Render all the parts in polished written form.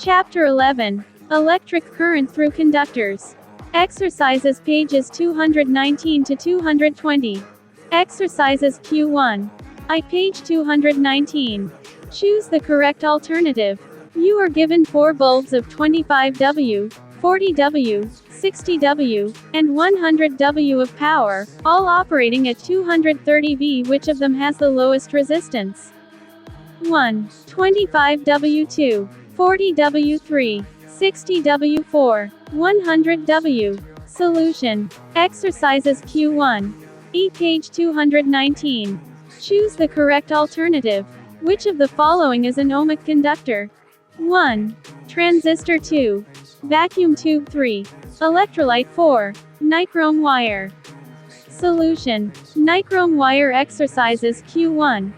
Chapter 11. Electric current through conductors. Exercises pages 219 to 220. Exercises Q1. Page 219. Choose the correct alternative. You are given 4 bulbs of 25W, 40W, 60W, and 100W of power, all operating at 230V. Which of them has the lowest resistance? 1. 25W2, 40W3, 60W4, 100W. Solution. Exercises Q1. Page 219. Choose the correct alternative. Which of the following is an ohmic conductor? 1. Transistor 2. Vacuum tube 3. Electrolyte 4. Nichrome wire. Solution. Nichrome wire. Exercises Q1.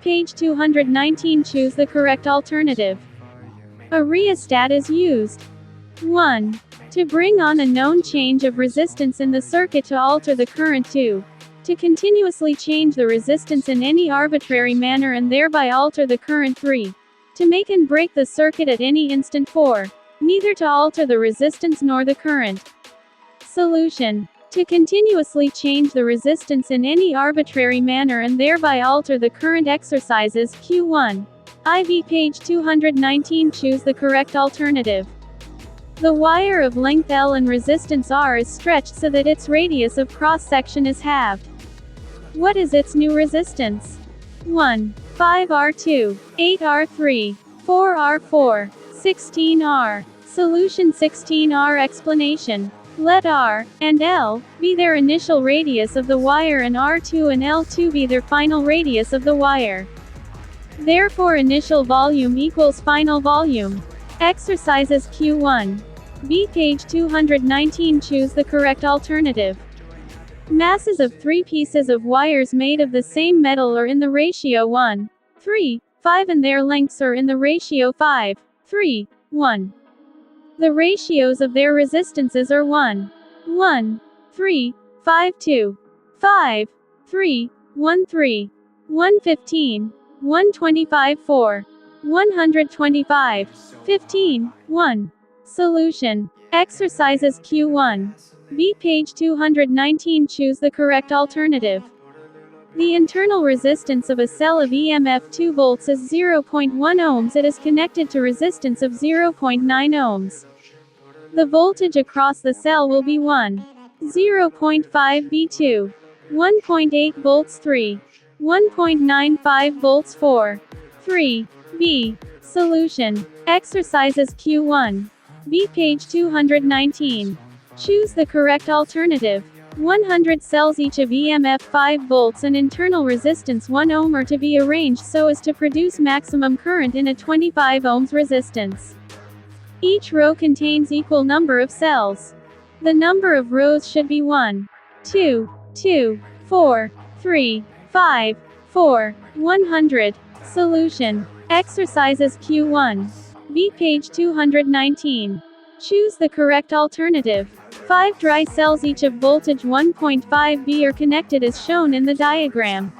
Page 219. Choose the correct alternative. A rheostat is used. 1. To bring on a known change of resistance in the circuit to alter the current. 2. To continuously change the resistance in any arbitrary manner and thereby alter the current. 3. To make and break the circuit at any instant. 4. Neither to alter the resistance nor the current. Solution. To continuously change the resistance in any arbitrary manner and thereby alter the current. Exercises Q1. IV page 219. Choose the correct alternative. The wire of length L and resistance R is stretched so that its radius of cross-section is halved. What is its new resistance? 1. 5R2, 8R3, 4R4, 16R. Solution. 16R. Explanation. Let R and L be their initial radius of the wire and R2 and L2 be their final radius of the wire. Therefore initial volume equals final volume. Exercises Q1. Page 219. Choose the correct alternative. Masses of 3 pieces of wires made of the same metal are in the ratio 1, 3, 5 and their lengths are in the ratio 5, 3, 1. The ratios of their resistances are 1, 1, 3, 5, 2, 5, 3, 1, 3, 115, 125, 4, 125, 15, 1. Solution. Exercises Q1. Page 219. Choose the correct alternative. The internal resistance of a cell of EMF 2 volts is 0.1 ohms. It is connected to resistance of 0.9 ohms. The voltage across the cell will be 1. 0.5 V2. 1.8 volts 3. 1.95 volts 4. 3. V. Solution. Exercises Q1. Page 219. Choose the correct alternative. 100 cells each of EMF 5 volts and internal resistance 1 ohm are to be arranged so as to produce maximum current in a 25 ohms resistance. Each row contains equal number of cells. The number of rows should be 1, 2, 2, 4, 3, 5, 4, 100. Solution. Exercises Q1. Page 219. Choose the correct alternative. 5 dry cells each of voltage 1.5 V are connected as shown in the diagram.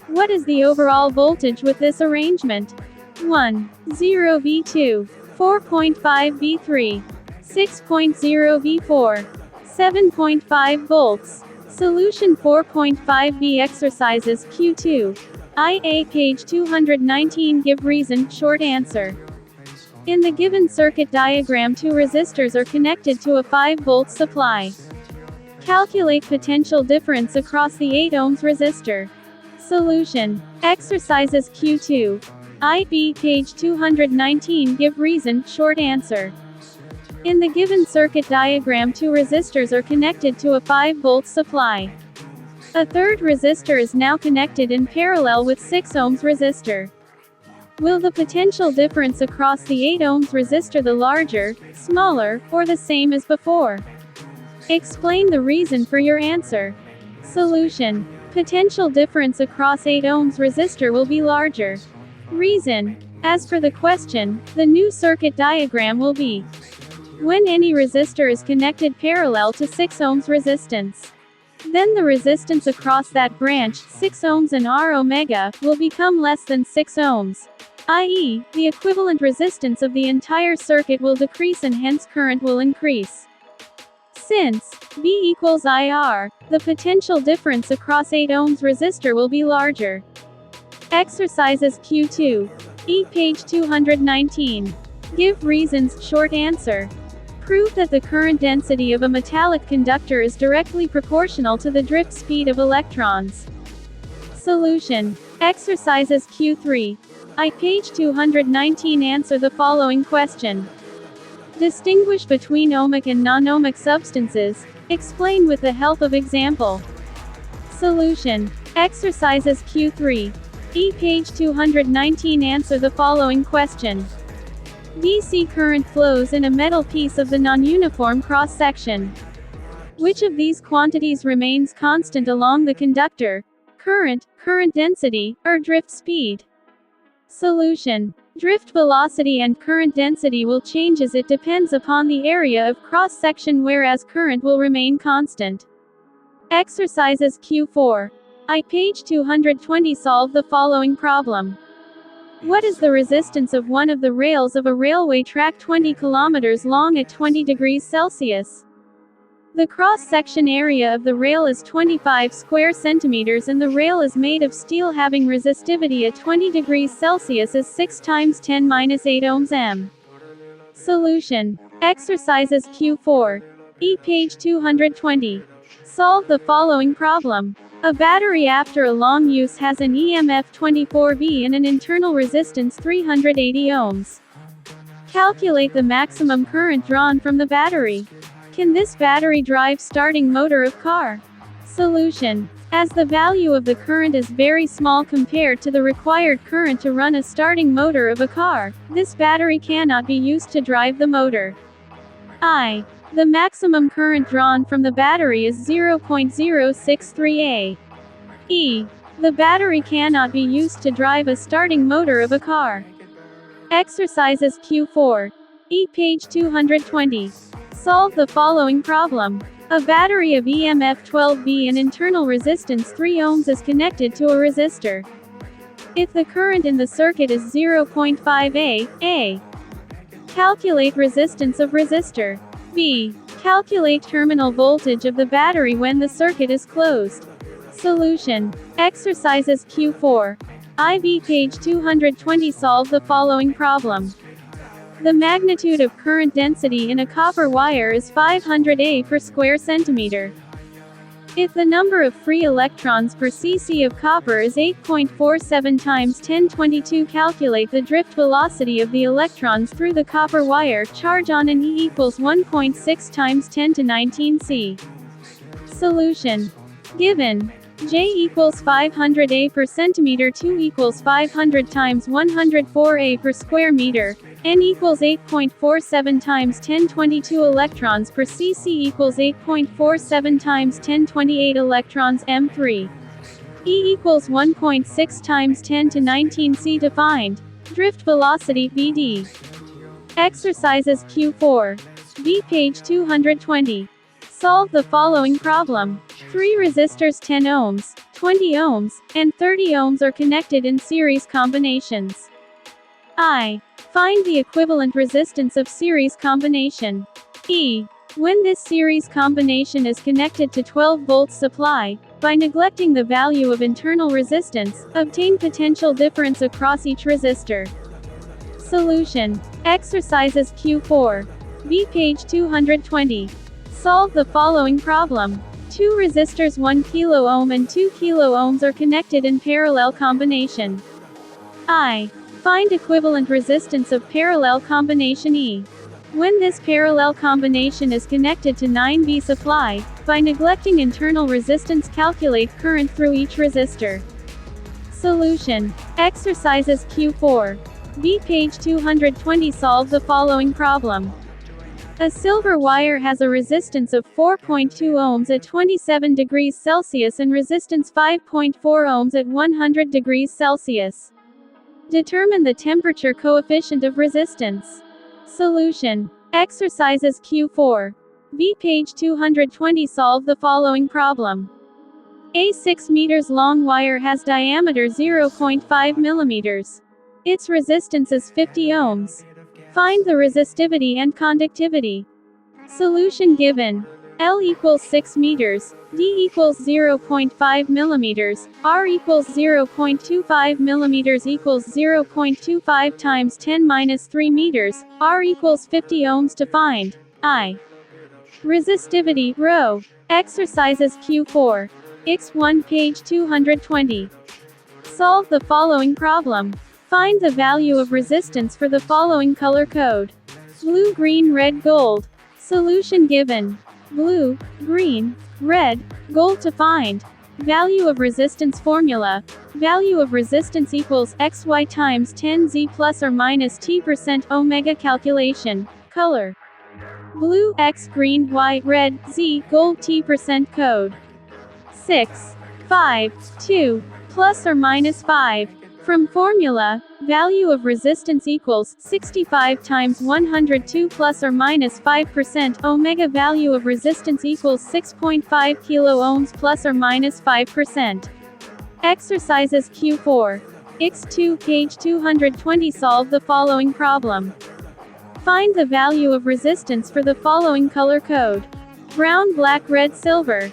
What is the overall voltage with this arrangement? 1. 0 V2, 4.5 V3, 6.0 V4, 7.5 volts. Solution. 4.5 V. Exercises Q2. IA page 219. Give reason, short answer. In the given circuit diagram 2 resistors are connected to a 5-volt supply. Calculate potential difference across the 8 ohms resistor. Solution. Exercises Q2. IB page 219. Give reason, short answer. In the given circuit diagram 2 resistors are connected to a 5-volt supply. A third resistor is now connected in parallel with 6 ohms resistor. Will the potential difference across the 8 ohms resistor the larger, smaller, or the same as before? Explain the reason for your answer. Solution. Potential difference across 8 ohms resistor will be larger. Reason. As per the question, the new circuit diagram will be when any resistor is connected parallel to 6 ohms resistance. Then the resistance across that branch, 6 ohms and R omega, will become less than 6 ohms. i.e., the equivalent resistance of the entire circuit will decrease and hence current will increase. Since V equals IR, the potential difference across 8 ohms resistor will be larger. Exercises Q2. E. Page 219. Give reasons, short answer. Prove that the current density of a metallic conductor is directly proportional to the drift speed of electrons. Solution. Exercises Q3. I. Page 219. Answer the following question. Distinguish between ohmic and non-ohmic substances. Explain with the help of example. Solution. Exercises Q3. E. Page 219. Answer the following question. DC current flows in a metal piece of the non-uniform cross-section. Which of these quantities remains constant along the conductor? Current, current density, or drift speed? Solution. Drift velocity and current density will change as it depends upon the area of cross-section, whereas current will remain constant. Exercises Q4. I. Page 220. Solve the following problem. What is the resistance of one of the rails of a railway track 20 km long at 20 degrees Celsius? The cross-section area of the rail is 25 square centimeters and the rail is made of steel having resistivity at 20 degrees Celsius is 6 times 10⁻8 ohms m. Solution. Exercises Q4. E. Page 220. Solve the following problem. A battery after a long use has an EMF 24V and an internal resistance 380 ohms. Calculate the maximum current drawn from the battery. Can this battery drive starting motor of car? Solution. As the value of the current is very small compared to the required current to run a starting motor of a car, this battery cannot be used to drive the motor. I. The maximum current drawn from the battery is 0.063 A. E. The battery cannot be used to drive a starting motor of a car. Exercises Q4. E. Page 220. Solve the following problem. A battery of EMF 12V and internal resistance 3 ohms is connected to a resistor. If the current in the circuit is 0.5 A. Calculate resistance of resistor. B. Calculate terminal voltage of the battery when the circuit is closed. Solution. Exercises Q4. IV page 220. Solve the following problem. The magnitude of current density in a copper wire is 500 A per square centimeter. If the number of free electrons per cc of copper is 8.47 times 1022, calculate the drift velocity of the electrons through the copper wire. Charge on an E equals 1.6 times 10 to 19 C. Solution. Given J equals 500 A per centimeter, 2 equals 500 times 104 A per square meter, N equals 8.47 times 1022 electrons per cc equals 8.47 times 1028 electrons m3. E equals 1.6 times 10 to 19 C. Defined drift velocity Vd. Exercises Q4. V page 220. Solve the following problem. 3 resistors 10 ohms, 20 ohms, and 30 ohms are connected in series combinations. I. Find the equivalent resistance of series combination. E. When this series combination is connected to 12 volts supply, by neglecting the value of internal resistance, obtain potential difference across each resistor. Solution. Exercises Q4. V page 220. Solve the following problem. 2 resistors 1 kilo ohm and 2 kilo ohms are connected in parallel combination. I. Find equivalent resistance of parallel combination E. When this parallel combination is connected to 9V supply, by neglecting internal resistance, calculate current through each resistor. Solution. Exercises Q4. V page 220. Solve the following problem. A silver wire has a resistance of 4.2 ohms at 27 degrees Celsius and resistance 5.4 ohms at 100 degrees Celsius. Determine the temperature coefficient of resistance. Solution. Exercises Q4. V page 220. Solve the following problem. A 6 meters long wire has diameter 0.5 millimeters. Its resistance is 50 ohms. Find the resistivity and conductivity. Solution given. L equals 6 meters, D equals 0.5 millimeters, R equals 0.25 millimeters equals 0.25 times 10 minus 3 meters, R equals 50 ohms to find. I. Resistivity, ρ. Exercises Q4. X1 page 220. Solve the following problem. Find the value of resistance for the following color code. Blue, green, red, gold. Solution given. Blue, green, red, gold to find. Value of resistance formula. Value of resistance equals xy times 10z plus or minus t% omega calculation. Color. Blue, x, green, y, red, z, gold t% code. 6, 5, 2, plus or minus 5. From formula, value of resistance equals 65 times 102 plus or minus 5%. Omega value of resistance equals 6.5 kilo ohms plus or minus 5%. Exercises Q4. X2 page 220. Solve the following problem. Find the value of resistance for the following color code. Brown, black, red, silver.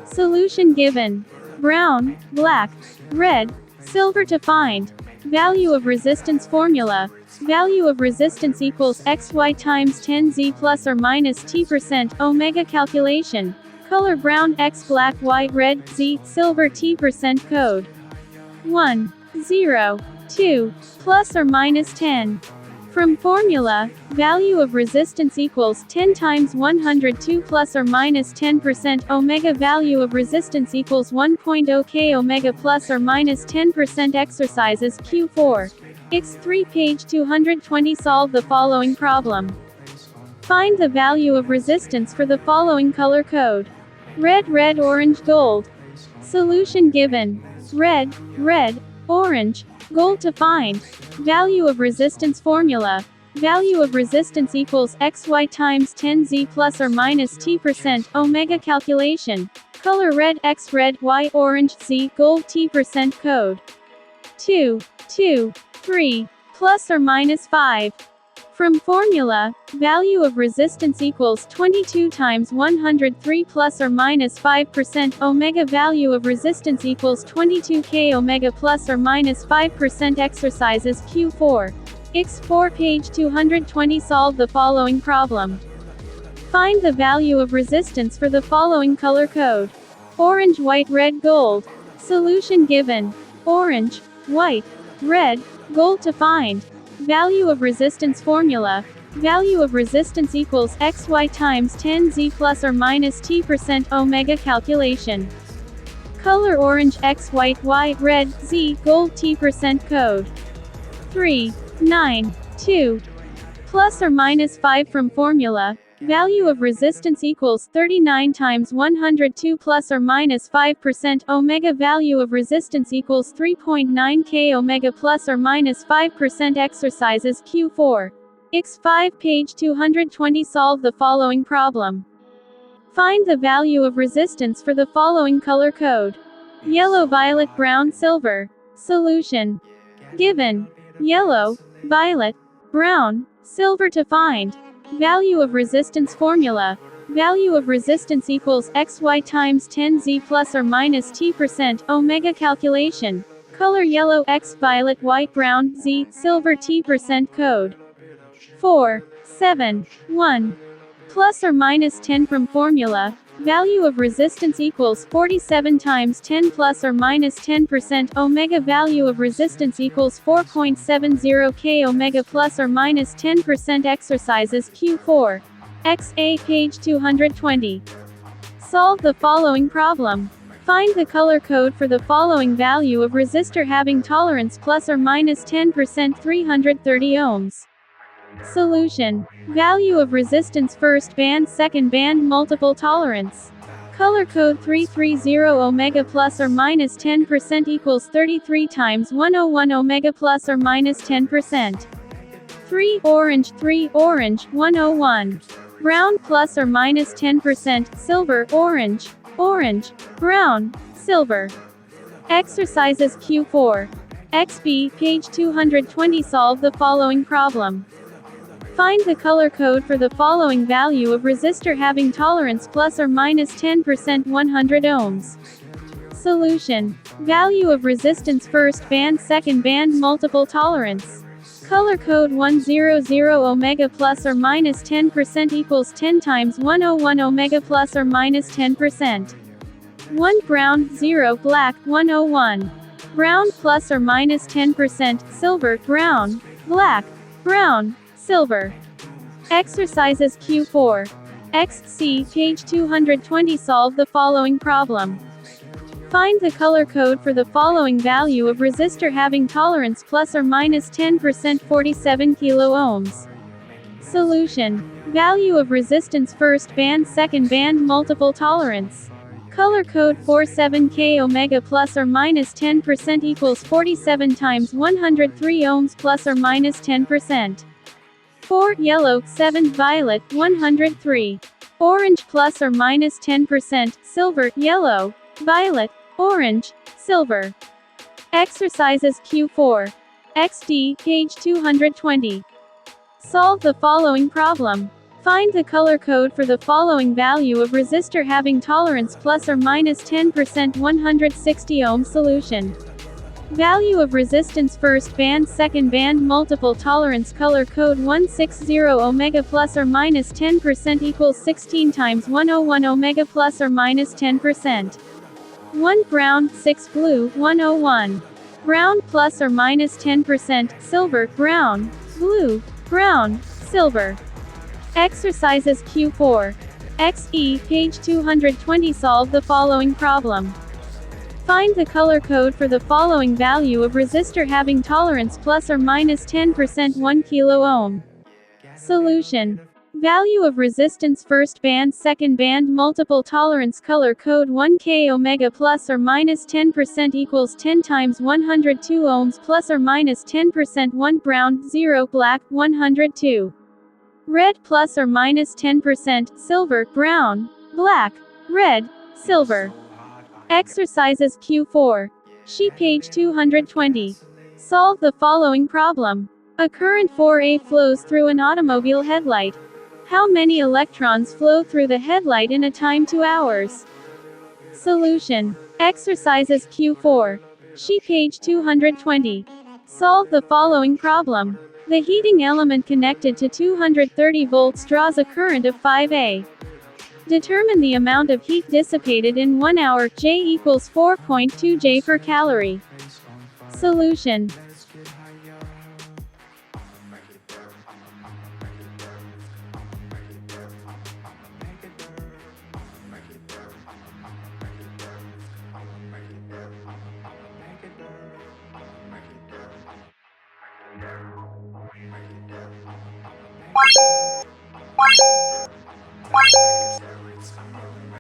Solution given. Brown, black, red, silver to find. Value of resistance formula. Value of resistance equals xy times 10z plus or minus t% omega calculation. Color brown, x, black, y, red, z, silver t% code. 1, 0, 2, plus or minus 10. From formula, value of resistance equals 10 times 102 plus or minus 10%. Omega value of resistance equals 1.0 k omega plus or minus 10%. Exercises Q4. X3 page 220. Solve the following problem. Find the value of resistance for the following color code. Red, red, orange, gold. Solution given. Red, red, orange, gold to find. Value of resistance formula. Value of resistance equals xy times 10z plus or minus t% omega calculation. Color red, x, red, y, orange, z, gold t% code. 2, 2, 3, plus or minus 5. From formula, value of resistance equals 22 times 103 plus or minus 5%. Omega value of resistance equals 22 k omega plus or minus 5%. Exercises Q4. X4 page 220. Solve the following problem. Find the value of resistance for the following color code. Orange, white, red, gold. Solution given. Orange, white, red, gold to find. Value of resistance formula. Value of resistance equals xy times 10z plus or minus t% omega calculation. Color orange, x, white, y, red, z, gold t% code. 3, 9, 2, plus or minus 5. From formula, value of resistance equals 39 times 102 plus or minus 5%. Omega value of resistance equals 3.9 k omega plus or minus 5%. Exercises Q4. X5 page 220. Solve the following problem. Find the value of resistance for the following color code. Yellow, violet, brown, silver. Solution given. Yellow, violet, brown, silver to find. Value of resistance formula. Value of resistance equals xy times 10z plus or minus t% omega calculation. Color yellow, x, violet, white, brown, z, silver t% code. 4, 7, 1. Plus or minus 10. From formula, value of resistance equals 47 times 10 plus or minus 10%. Omega value of resistance equals 4.70 k omega plus or minus 10%. Exercises Q4. XA page 220. Solve the following problem. Find the color code for the following value of resistor having tolerance plus or minus 10%. 330 ohms. Solution. Value of resistance first band, second band, multiple tolerance. Color code 330 omega plus or minus 10% equals 33 times 101 omega plus or minus 10%. 3 orange 101. Brown plus or minus 10%, silver, orange, brown, silver. Exercises Q4. XB, page 220. Solve the following problem. Find the color code for the following value of resistor having tolerance plus or minus 10% 100 ohms. Solution. Value of resistance first band second band multiple tolerance. Color code 100 omega plus or minus 10% equals 10 times 101 omega plus or minus 10%. 1 brown, 0 black, 101. Brown plus or minus 10%, silver, brown, black, brown, silver. Exercises Q4. XC, page 220. Solve the following problem. Find the color code for the following value of resistor having tolerance plus or minus 10% 47 kilo ohms. Solution. Value of resistance first band second band multiple tolerance. Color code 47K omega plus or minus 10% equals 47 times 103 ohms plus or minus 10%. 4 yellow, 7 violet, 103. Orange plus or minus 10%, silver, yellow, violet, orange, silver. Exercises Q4. XD, page 220. Solve the following problem. Find the color code for the following value of resistor having tolerance plus or minus 10% 160 ohm. Solution. Value of resistance first band second band multiple tolerance. Color code 160 omega plus or minus 10% equals 16 times 101 omega plus or minus 10%. 1 brown, 6 blue, 101. Brown plus or minus 10%, silver, brown, blue, brown, silver. Exercises Q4. XE, page 220. Solve the following problem. Find the color code for the following value of resistor having tolerance plus or minus 10% 1 kilo ohm. Solution. Value of resistance first band second band multiple tolerance. Color code 1K omega plus or minus 10% equals 10 times 102 ohms plus or minus 10%. 1 brown, 0 black, 102. Red plus or minus 10%, silver, brown, black, red, silver. Exercises Q4. Sheet page 220. Solve the following problem. A current 4A flows through an automobile headlight. How many electrons flow through the headlight in a time 2 hours? Solution. Exercises Q4. Sheet page 220. Solve the following problem. The heating element connected to 230 volts draws a current of 5A. Determine the amount of heat dissipated in 1 hour. J equals 4.2 J per calorie. Solution.